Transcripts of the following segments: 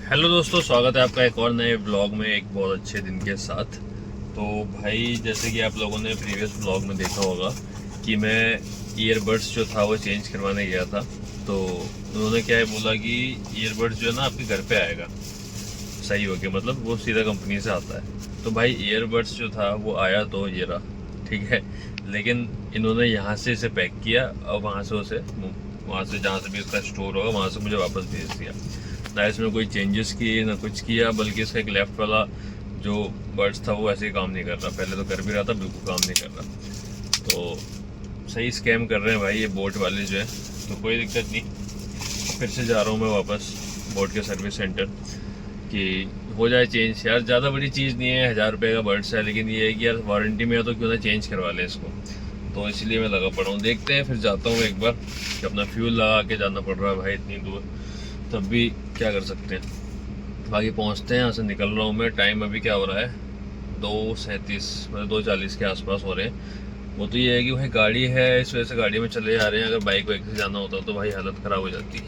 Hello दोस्तों, स्वागत है आपका एक और नए ब्लॉग में एक बहुत अच्छे दिन के साथ। तो भाई, जैसे कि आप लोगों ने प्रीवियस ब्लॉग में देखा होगा कि मैं ईयरबड्स जो था वो चेंज करवाने गया था। तो उन्होंने क्या है बोला कि ईयरबड्स जो है ना आपके घर पे आएगा, सही हो गया, मतलब वो सीधा कंपनी से आता है। तो भाई ईयरबड्स जो था वो आया तो ये रहा, ठीक है। लेकिन इन्होंने यहाँ से इसे पैक किया और वहाँ से जहाँ से भी इसका स्टोर होगा वहाँ से मुझे वापस भेज दिया। ना इसमें कोई चेंजेस किए ना कुछ किया, बल्कि इसका एक लेफ़्ट वाला जो बर्ड्स था वो ऐसे ही काम नहीं कर रहा। पहले तो कर भी रहा था, बिल्कुल काम नहीं कर रहा। तो सही स्कैम कर रहे हैं भाई ये बोट वाले जो है। तो कोई दिक्कत नहीं, फिर से जा रहा हूँ मैं वापस बोट के सर्विस सेंटर कि हो जाए चेंज। यार ज़्यादा बड़ी चीज़ नहीं है, 1000 रुपये का बर्ड्स है, लेकिन ये है कि यार वारंटी में है तो क्यों ना चेंज करवा लें इसको। तो इसलिए मैं लगा पड़ा हूँ, देखते हैं। फिर जाता हूँ एक बार कि अपना फ्यूल लगा के जाना पड़ रहा है भाई इतनी दूर, तब भी क्या कर सकते हैं। बाकी पहुँचते हैं, यहाँ से निकल रहा हूँ मैं। टाइम अभी क्या हो रहा है, 2:37 मतलब 2:40 के आसपास हो रहे हैं। वो तो ये है कि भाई गाड़ी है, इस वजह से गाड़ी में चले जा रहे हैं। अगर बाइक वाइक से जाना होता तो भाई हालत ख़राब हो जाती है।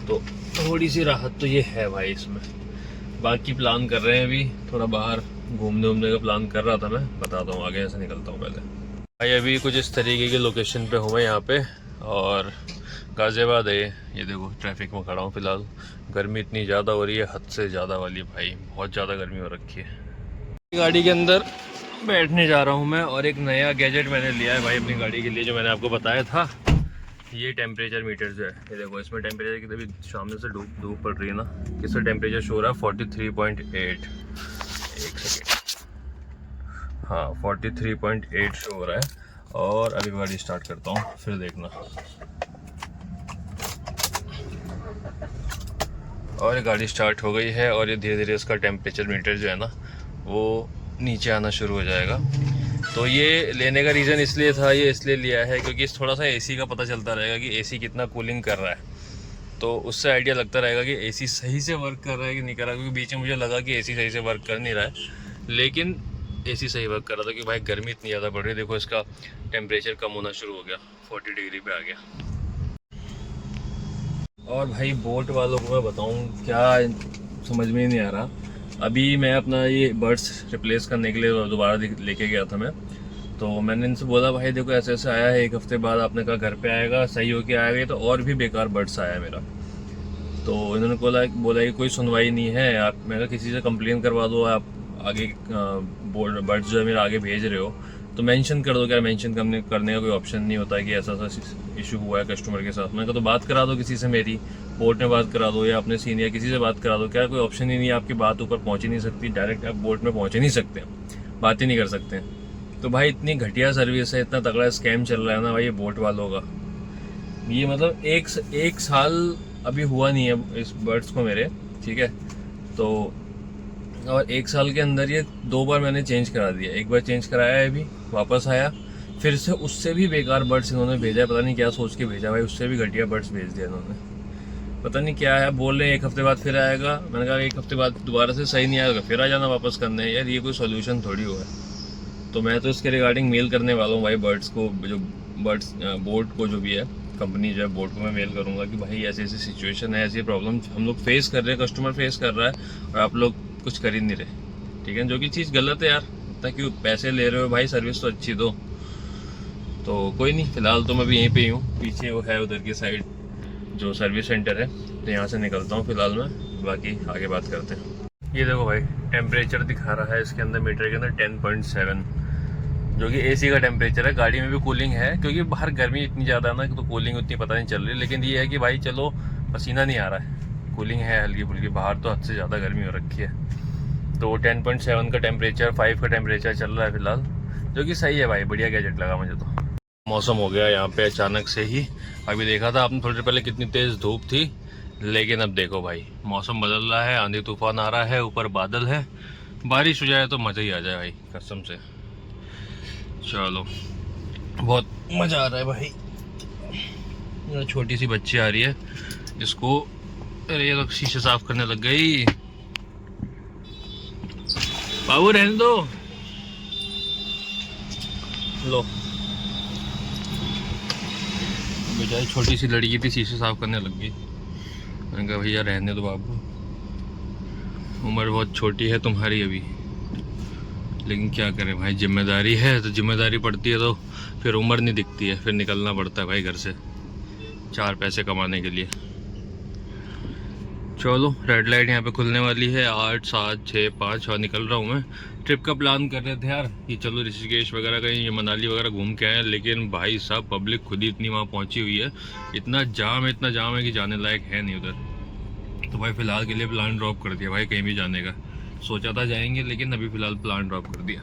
तो थोड़ी सी राहत तो ये है भाई इसमें। बाकी प्लान कर रहे हैं अभी, थोड़ा बाहर घूमने वूमने का प्लान कर रहा था मैं, बताता हूँ आगे। ऐसे निकलता हूँ पहले भाई। अभी कुछ इस तरीके की लोकेशन पे हूँ मैं यहाँ पे, और गाज़ियाबाद है ये देखो। ट्रैफिक में खड़ा हूँ फ़िलहाल। गर्मी इतनी ज़्यादा हो रही है, हद से ज़्यादा वाली भाई, बहुत ज़्यादा गर्मी हो रखी है। गाड़ी के अंदर बैठने जा रहा हूँ मैं, और एक नया गैजेट मैंने लिया है भाई अपनी गाड़ी के लिए, जो मैंने आपको बताया था। ये टेम्परेचर मीटर जो है, ये देखो इसमें टेम्परेचर की तभी सामने से धूप पड़ रही है ना, किससे टेम्परेचर शो हो रहा है 43.8। एक सेकेंड, हाँ 43.8 शो हो रहा है। और अभी गाड़ी स्टार्ट करता हूँ, फिर देखना। और ये गाड़ी स्टार्ट हो गई है, और ये धीरे धीरे इसका टेम्परेचर मीटर जो है ना वो नीचे आना शुरू हो जाएगा। तो ये लेने का रीज़न इसलिए था, ये इसलिए लिया है क्योंकि थोड़ा सा एसी का पता चलता रहेगा कि एसी कितना कूलिंग कर रहा है। तो उससे आइडिया लगता रहेगा कि एसी सही से वर्क कर रहा है कि नहीं कर रहा। क्योंकि बीच में मुझे लगा कि एसी सही से वर्क कर नहीं रहा है, लेकिन एसी सही वर्क कर रहा था। कि भाई गर्मी इतनी ज़्यादा बढ़ रही है, देखो इसका टेम्परेचर कम होना शुरू हो गया, 40 डिग्री पे आ गया। और भाई बोट वालों को मैं बताऊँ क्या, समझ में ही नहीं आ रहा। अभी मैं अपना ये बर्ड्स रिप्लेस करने के लिए दोबारा लेके गया था मैं। तो मैंने इनसे बोला भाई देखो ऐसे ऐसे आया है, 1 हफ्ते बाद आपने कहा घर पे आएगा, सही होके आएगा। ये तो और भी बेकार बर्ड्स आया मेरा। तो इन्होंने बोला कि कोई सुनवाई नहीं है, आप मैं कहा किसी से कंप्लेन करवा दो, आप आगे बर्ड्स जो है मेरा आगे भेज रहे हो तो मेंशन कर दो। क्या मेंशन करने का कोई ऑप्शन नहीं होता है कि ऐसा ऐसा इशू हुआ है कस्टमर के साथ। मैंने कहा तो बात करा दो किसी से, मेरी बोर्ड में बात करा दो या अपने सीनियर किसी से बात करा दो। क्या कोई ऑप्शन ही नहीं है, आपकी बात ऊपर पहुंच ही नहीं सकती, डायरेक्ट आप बोर्ड में पहुंच ही नहीं सकते, बात ही नहीं कर सकते। तो भाई इतनी घटिया सर्विस है, इतना तगड़ा स्कैम चल रहा है ना भाई ये बोट वालों का। ये मतलब एक साल अभी हुआ नहीं है इस बर्ड्स को मेरे, ठीक है। तो और 1 साल के अंदर ये 2 बार मैंने चेंज करा दिया। एक बार चेंज कराया है अभी, वापस आया, फिर से उससे भी बेकार बर्ड्स इन्होंने भेजा है। पता नहीं क्या सोच के भेजा भाई, उससे भी घटिया बर्ड्स भेज दिया इन्होंने। पता नहीं क्या है, बोल रहे हैं 1 हफ्ते बाद फिर आएगा। मैंने कहा 1 हफ्ते बाद दोबारा से सही नहीं आएगा फिर आ जाना वापस करने। यार ये कोई सोल्यूशन थोड़ी हुआ है। तो मैं तो इसके रिगार्डिंग मेल करने वाला हूँ भाई बर्ड्स को, जो बर्ड्स बोट को जो भी है कंपनी जो है, बोट को मैं मेल करूँगा कि भाई ऐसी ऐसी सिचुएशन है, ऐसी प्रॉब्लम हम लोग फेस कर रहे हैं, कस्टमर फेस कर रहा है और आप लोग कुछ कर ही नहीं रहे, ठीक है। जो कि चीज़ गलत है यार, इतना क्यों पैसे ले रहे हो भाई, सर्विस तो अच्छी दो। तो कोई नहीं, फिलहाल तो मैं भी यहीं पे ही हूँ, पीछे वो है उधर की साइड जो सर्विस सेंटर है। तो यहाँ से निकलता हूँ फिलहाल मैं, बाकी आगे बात करते हैं। ये देखो भाई टेम्परेचर दिखा रहा है इसके अंदर, मीटर के अंदर 10.7, जो कि एसी का टेम्परेचर है। गाड़ी में भी कूलिंग है क्योंकि बाहर गर्मी इतनी ज़्यादा है ना, तो कूलिंग उतनी पता नहीं चल रही। लेकिन ये है कि भाई चलो पसीना नहीं आ रहा है, कूलिंग है हल्की फुल्की। बाहर तो हद से ज़्यादा गर्मी हो रखी है। तो 10.7 का टेम्परेचर, 5 का टेम्परेचर चल रहा है फिलहाल, जो कि सही है भाई, बढ़िया गैजेट लगा मुझे तो। मौसम हो गया यहाँ पे अचानक से ही। अभी देखा था आपने थोड़ी देर पहले कितनी तेज़ धूप थी, लेकिन अब देखो भाई मौसम बदल रहा है, आंधी तूफान आ रहा है, ऊपर बादल है। बारिश हो जाए तो मज़ा ही आ जाए भाई कसम से। चलो बहुत मज़ा आ रहा है भाई। छोटी सी बच्ची आ रही है, इसको अरे ये लोग शीशे साफ करने लग गई। बाबू रहने दो, लो। बेचारी छोटी सी लड़की थी, शीशे साफ करने लग गई। मैंने कहा भैया रहने दो बाबू। उम्र बहुत छोटी है तुम्हारी अभी, लेकिन क्या करें भाई, जिम्मेदारी है तो जिम्मेदारी पड़ती है, तो फिर उम्र नहीं दिखती है, फिर निकलना पड़ता है भाई घर से 4 पैसे कमाने के लिए। चलो रेड लाइट यहाँ पे खुलने वाली है, 8 7 6 5 और निकल रहा हूँ मैं। ट्रिप का प्लान कर रहे थे यार कि चलो ऋषिकेश वगैरह कहीं, ये मनाली वगैरह घूम के आए, लेकिन भाई साहब पब्लिक खुद ही इतनी वहाँ पहुँची हुई है, इतना जाम है कि जाने लायक है नहीं उधर। तो भाई फ़िलहाल के लिए प्लान ड्रॉप कर दिया भाई, कहीं भी जाने का सोचा था जाएंगे, लेकिन अभी फ़िलहाल प्लान ड्रॉप कर दिया।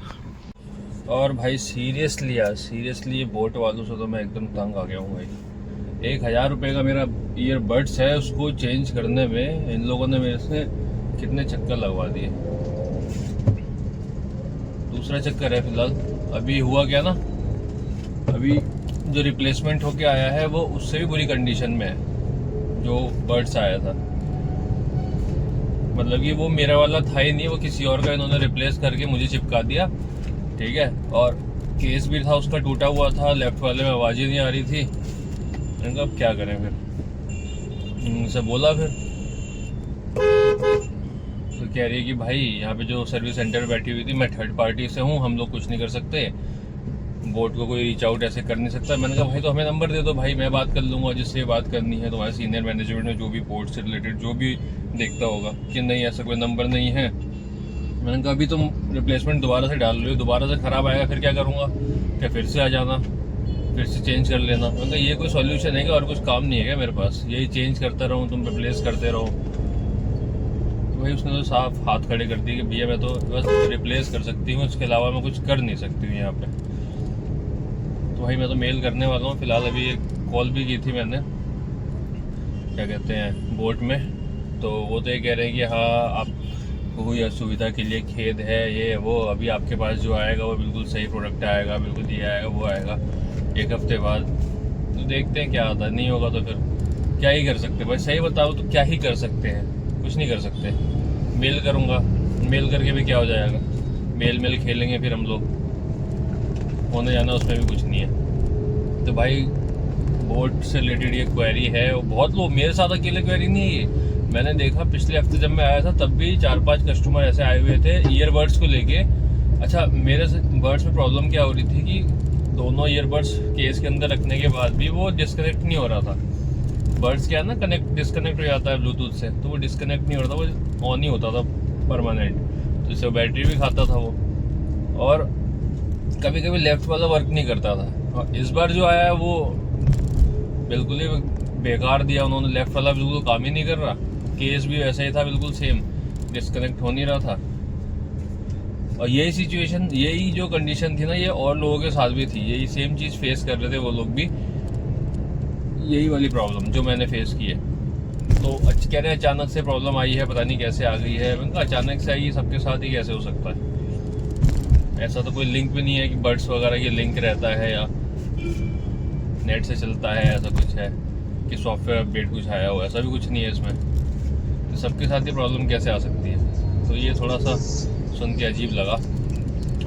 और भाई सीरियसली यार, सीरियसली बोट वालों से तो मैं एकदम तंग आ गया हूँ भाई। 1000 रुपये का मेरा ईयरबड्स है, उसको चेंज करने में इन लोगों ने मेरे से कितने चक्कर लगवा दिए। दूसरा चक्कर है फिलहाल। अभी हुआ क्या ना, अभी जो रिप्लेसमेंट होके आया है वो उससे भी बुरी कंडीशन में है जो बड्स आया था। मतलब कि वो मेरा वाला था ही नहीं, वो किसी और का इन्होंने रिप्लेस करके मुझे चिपका दिया, ठीक है। और केस भी था उसका, टूटा हुआ था, लेफ्ट वाले में आवाज़ ही नहीं आ रही थी। मैंने कहा अब क्या करें, फिर उनसे बोला, फिर तो कह रही है कि भाई यहाँ पे जो सर्विस सेंटर बैठी हुई थी, मैं थर्ड पार्टी से हूँ, हम लोग कुछ नहीं कर सकते, बोट को कोई रीच आउट ऐसे कर नहीं सकता। मैंने कहा भाई तो हमें नंबर दे दो भाई, मैं बात कर लूँगा जिससे बात करनी है, तुम्हारे सीनियर मैनेजमेंट में जो भी बोट से रिलेटेड जो भी देखता होगा, कि नहीं ऐसा कोई नंबर नहीं है। मैंने कहा अभी तुम रिप्लेसमेंट दोबारा से डाल रहे हो, दोबारा से ख़राब आएगा फिर क्या करूँगा, क्या फिर से आ जाना, फिर से चेंज कर लेना। मैंने कहा ये कोई सॉल्यूशन है क्या, और कुछ काम नहीं है क्या मेरे पास, यही चेंज करता रहूँ, तुम रिप्लेस करते रहो। तो भाई उसने तो साफ हाथ खड़े कर दिए कि भैया मैं तो बस रिप्लेस कर सकती हूँ, इसके अलावा मैं कुछ कर नहीं सकती हूँ यहाँ पे। तो भाई मैं तो मेल करने वाला हूँ फिलहाल। अभी एक कॉल भी की थी मैंने, क्या कहते हैं, बोट में, तो वो तो ये कह रहे हैं कि हाँ आपको हुई असुविधा के लिए खेद है, ये वो, अभी आपके पास जो आएगा वो बिल्कुल सही प्रोडक्ट आएगा, बिल्कुल ये आएगा वो आएगा 1 हफ्ते बाद। तो देखते हैं क्या आता है, नहीं होगा तो फिर क्या ही कर सकते भाई, सही बताओ तो क्या ही कर सकते हैं, कुछ नहीं कर सकते। मेल करूँगा, मेल करके भी क्या हो जाएगा, मेल खेलेंगे फिर हम लोग, होने जाना उसमें भी कुछ नहीं है। तो भाई बोट से रिलेटेड ये क्वेरी है, वो बहुत लोग, मेरे साथ अकेले क्वेरी नहीं है ये, मैंने देखा पिछले हफ्ते जब मैं आया था तब भी 4-5 कस्टमर ऐसे आए हुए थे ईयरबड्स को लेके। अच्छा मेरे बर्ड्स में प्रॉब्लम क्या हो रही थी कि दोनों ईयरबड्स केस के अंदर रखने के बाद भी वो डिस्कनेक्ट नहीं हो रहा था। बर्ड्स क्या है ना, डिस्कनेक्ट हो जाता है ब्लूटूथ से, तो वो डिस्कनेक्ट नहीं हो रहा था, वो ऑन ही होता था परमानेंट, तो इससे बैटरी भी खाता था वो, और कभी कभी लेफ्ट वाला वर्क नहीं करता था। और इस बार जो आया है वो बिल्कुल ही बेकार दिया उन्होंने, लेफ्ट वाला बिल्कुल काम ही नहीं कर रहा, केस भी वैसा ही था बिल्कुल सेम, डिस्कनेक्ट हो नहीं रहा था। और यही सिचुएशन, यही जो कंडीशन थी ना, ये और लोगों के साथ भी थी, यही सेम चीज़ फेस कर रहे थे वो लोग भी, यही वाली प्रॉब्लम जो मैंने फेस की है। तो कह रहे हैं अचानक से प्रॉब्लम आई है, पता नहीं कैसे आ गई है। मैंने कहा अचानक से आई, सबके साथ ही कैसे हो सकता है, ऐसा तो कोई लिंक भी नहीं है कि बर्ड्स वगैरह की लिंक रहता है या नेट से चलता है, ऐसा कुछ है कि सॉफ्टवेयर अपडेट कुछ आया हो, ऐसा भी कुछ नहीं है इसमें। तो सबके साथ ही प्रॉब्लम कैसे आ सकती है, तो ये थोड़ा सा सुन के अजीब लगा।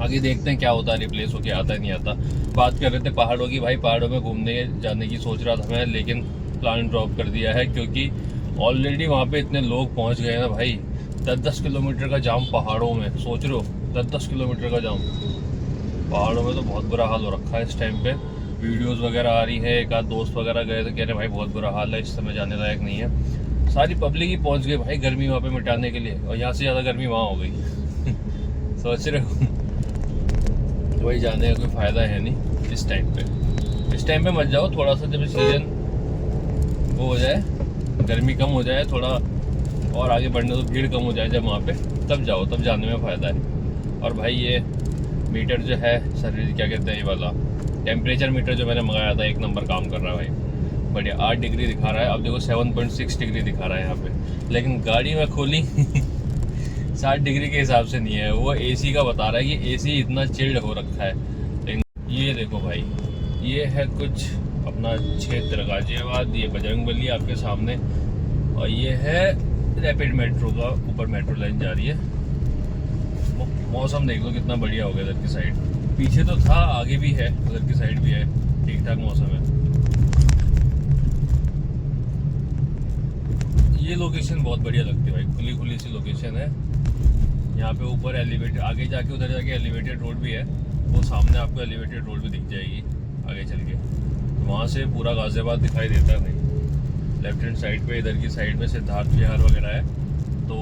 आगे देखते हैं क्या होता है, रिप्लेस होके आता है नहीं आता। बात कर रहे थे पहाड़ों की, भाई पहाड़ों में घूमने जाने की सोच रहा था मैं, लेकिन प्लान ड्रॉप कर दिया है क्योंकि ऑलरेडी वहाँ पे इतने लोग पहुँच गए हैं ना भाई। 10-10 किलोमीटर का जाम पहाड़ों में, सोच रहे हो 10-10 किलोमीटर का जाम पहाड़ों में, तो बहुत बुरा हाल हो रखा है इस टाइम पे। वीडियोस वगैरह आ रही है, एक आध दोस्त वगैरह गए तो कह रहे भाई बहुत बुरा हाल है, इस समय जाने लायक नहीं है। सारी पब्लिक ही पहुँच गई भाई गर्मी वहाँ पे मिटाने के लिए, और यहाँ से ज़्यादा गर्मी वहाँ हो गई। सोच रहे हो, तो वही जाने का कोई फ़ायदा है नहीं इस टाइम पे। इस टाइम पे मत जाओ, थोड़ा सा जब सीजन वो हो जाए, गर्मी कम हो जाए थोड़ा, और आगे बढ़ने तो भीड़ कम हो जाए जब वहाँ पे, तब जाओ, तब जाने में फ़ायदा है। और भाई ये मीटर जो है सर्विस, क्या कहते हैं, ये वाला टेम्परेचर मीटर जो मैंने मंगाया था, 1 नंबर काम कर रहा है भाई, बढ़िया। 8 डिग्री दिखा रहा है, अब देखो 7.6 डिग्री दिखा रहा है यहाँ पे, लेकिन गाड़ी में खोली 60 डिग्री के हिसाब से नहीं है, वो एसी का बता रहा है कि एसी इतना चिल्ड हो रखा है। लेकिन ये देखो भाई, ये है कुछ अपना क्षेत्र गाजियाबाद, ये बजरंगबली आपके सामने, और ये है रैपिड मेट्रो का, ऊपर मेट्रो लाइन जा रही है। मौसम देख लो कितना बढ़िया हो गया इधर की साइड, पीछे तो था आगे भी है, उधर की साइड भी है, ठीक ठाक मौसम है। ये लोकेशन बहुत बढ़िया लगती है भाई, खुली खुली सी लोकेशन है। यहाँ पे ऊपर एलिवेटेड, आगे जाके उधर जाके एलिवेटेड रोड भी है, वो सामने आपको एलिवेटेड रोड भी दिख जाएगी आगे चल के। वहाँ से पूरा गाजियाबाद दिखाई देता है भाई। लेफ्ट हैंड साइड पे इधर की साइड में सिद्धार्थ विहार वगैरह है, तो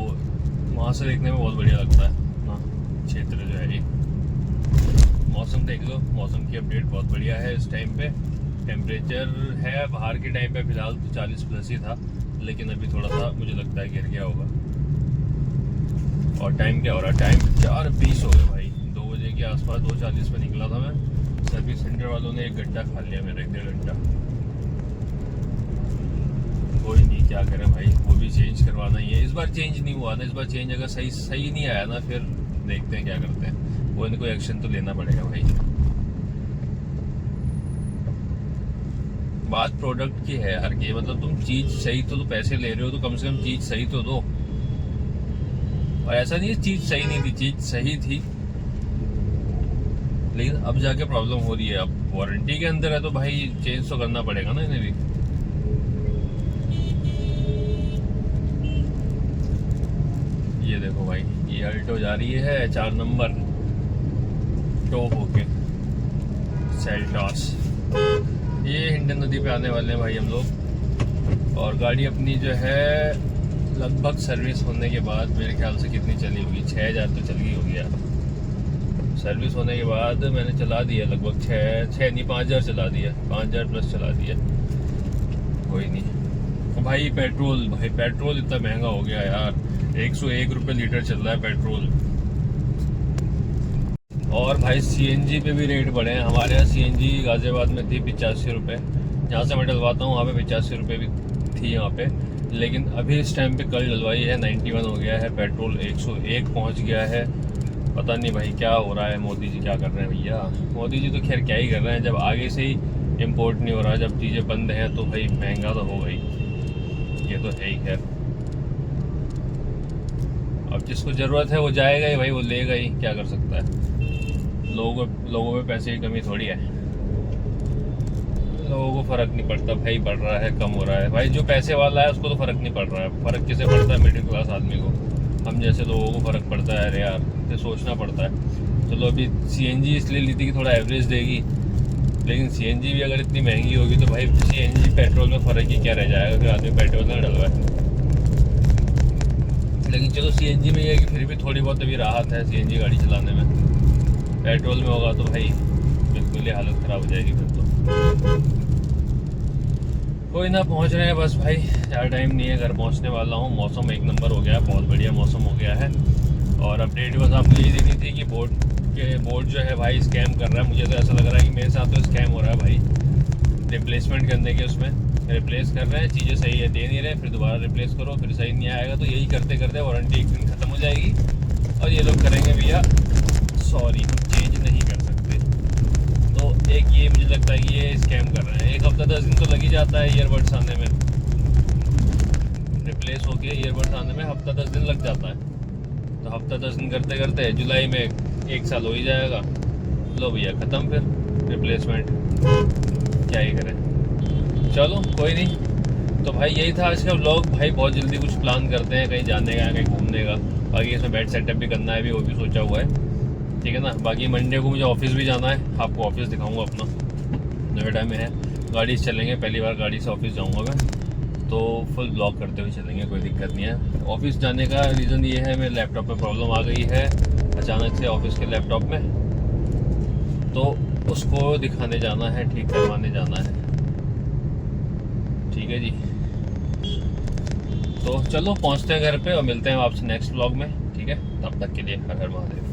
वहाँ से देखने में बहुत बढ़िया लगता है हाँ क्षेत्र जो है ये। मौसम देख लो, मौसम की अपडेट बहुत बढ़िया है इस टाइम पे। टेम्परेचर है बाहर के टाइम पे फिलहाल तो 40+ ही था, लेकिन अभी थोड़ा सा मुझे लगता है गिर गया होगा। और टाइम क्या हो रहा है, टाइम 4:20 हो गए भाई। 2 बजे के आसपास 2:40 पे निकला था मैं। सर्विस सेंटर वालों ने 1 घंटा खा लिया मेरा, 1-1.5 घंटा। कोई नहीं, क्या करें भाई, वो भी चेंज करवाना ही है। इस बार चेंज नहीं हुआ ना, इस बार चेंज अगर सही नहीं आया ना, फिर देखते हैं क्या करते हैं। कोई ना कोई एक्शन तो लेना पड़ेगा भाई। बात प्रोडक्ट की है यार कि मतलब तुम चीज सही तो पैसे ले रहे हो तो कम से कम चीज सही तो दो। और ऐसा नहीं है चीज सही नहीं थी, चीज सही थी, लेकिन अब जाके प्रॉब्लम हो रही है। अब वारंटी के अंदर है तो भाई चेंज तो करना पड़ेगा ना इन्हें भी। ये देखो भाई, ये अल्टो जा रही है 4 नंबर टो होके सेल्टॉस। ये हिंडन नदी पे आने वाले हैं भाई हम लोग। और गाड़ी अपनी जो है लगभग सर्विस होने के बाद मेरे ख्याल से कितनी चली होगी, 6000 तो चल गई होगी यार। सर्विस होने के बाद मैंने चला दिया लगभग 6 नहीं 5000 चला दिया, 5000+ चला दिया। कोई नहीं भाई। पेट्रोल इतना महंगा हो गया यार, 101 रुपये लीटर चल रहा है पेट्रोल। और भाई CNG पे भी रेट बढ़े हैं। हमारे यहाँ CNG गाजियाबाद में थी 85 रुपये, जहाँ से मैं डलवाता हूँ वहाँ पे 85 रुपये भी थी यहाँ पे। लेकिन अभी इस टाइम पे कल डलवाई है 91 हो गया है, पेट्रोल 101 पहुँच गया है। पता नहीं भाई क्या हो रहा है, मोदी जी क्या कर रहे हैं भैया। मोदी जी तो खैर क्या ही कर रहे हैं, जब आगे से ही इम्पोर्ट नहीं हो रहा, जब चीज़ें बंद हैं तो भाई महंगा तो होगा ही, ये तो है ही। खैर अब जिसको ज़रूरत है वो जाएगा ही भाई, वो लेगा ही, क्या कर सकता है। लोगों में पैसे की कमी थोड़ी है, लोगों को फ़र्क नहीं पड़ता भाई, बढ़ रहा है कम हो रहा है। भाई जो पैसे वाला है उसको तो फ़र्क नहीं पड़ रहा है, फ़र्क किसे पड़ता है, मिडिल क्लास आदमी को, हम जैसे लोगों को फ़र्क पड़ता है। अरे यार तो सोचना पड़ता है। चलो अभी CNG इसलिए ली थी कि थोड़ा एवरेज देगी, लेकिन CNG भी अगर इतनी महंगी होगी तो भाई CNG पेट्रोल में फ़र्क ही क्या रह जाएगा, फिर आदमी पेट्रोल ना डलवाए। लेकिन चलो CNG में ये है कि फिर भी थोड़ी बहुत अभी राहत है CNG गाड़ी चलाने में। पेट्रोल में होगा तो भाई बिल्कुल ही हालत ख़राब हो जाएगी फिर तो। कोई ना, पहुंच रहे हैं बस भाई, ज़्यादा टाइम नहीं है, घर पहुंचने वाला हूं। मौसम 1 नंबर हो गया है, बहुत बढ़िया मौसम हो गया है। और अपडेट बस आपको यही देनी थी कि बोर्ड जो है भाई स्कैम कर रहा है। मुझे तो ऐसा लग रहा है कि मेरे साथ तो स्कैम हो रहा है भाई। रिप्लेसमेंट करने के उसमें रिप्लेस कर रहे हैं, चीज़ें सही है दे नहीं रहे, फिर दोबारा रिप्लेस करो, फिर सही नहीं आएगा, तो यही करते करते वारंटी एक दिन ख़त्म हो जाएगी और ये लोग करेंगे भैया सॉरी हम चेंज नहीं कर सकते। तो एक ये मुझे लगता है कि ये स्कैम कर रहे हैं। 1 हफ्ता 10 दिन तो लग ही जाता है ईयरबड्स आने में, रिप्लेस होके ईयरबड्स आने में हफ्ता 10 दिन लग जाता है। तो हफ्ता 10 दिन करते करते जुलाई में 1 साल हो ही जाएगा। लो भैया ख़त्म फिर रिप्लेसमेंट, क्या ही करें। चलो कोई नहीं। तो भाई यही था आज का व्लॉग भाई। बहुत जल्दी कुछ प्लान करते हैं, कहीं जाने का, कहीं घूमने का। बाकी इसमें बेड सेटअप भी करना है, भी वो भी सोचा हुआ है, ठीक है ना। बाकी मंडे को मुझे ऑफिस भी जाना है, आपको ऑफिस दिखाऊंगा अपना, नोएडा में है। गाड़ी से चलेंगे, पहली बार गाड़ी से ऑफिस जाऊंगा मैं, तो फुल ब्लॉग करते हुए चलेंगे, कोई दिक्कत नहीं है। ऑफिस जाने का रीज़न ये है, मेरे लैपटॉप में प्रॉब्लम आ गई है अचानक से ऑफिस के लैपटॉप में, तो उसको दिखाने जाना है, ठीक करवाने जाना है, ठीक है जी। तो चलो पहुंचते हैं घर पे और मिलते हैं आपसे नेक्स्ट व्लॉग में, ठीक है। तब तक के लिए हर हर महादेव।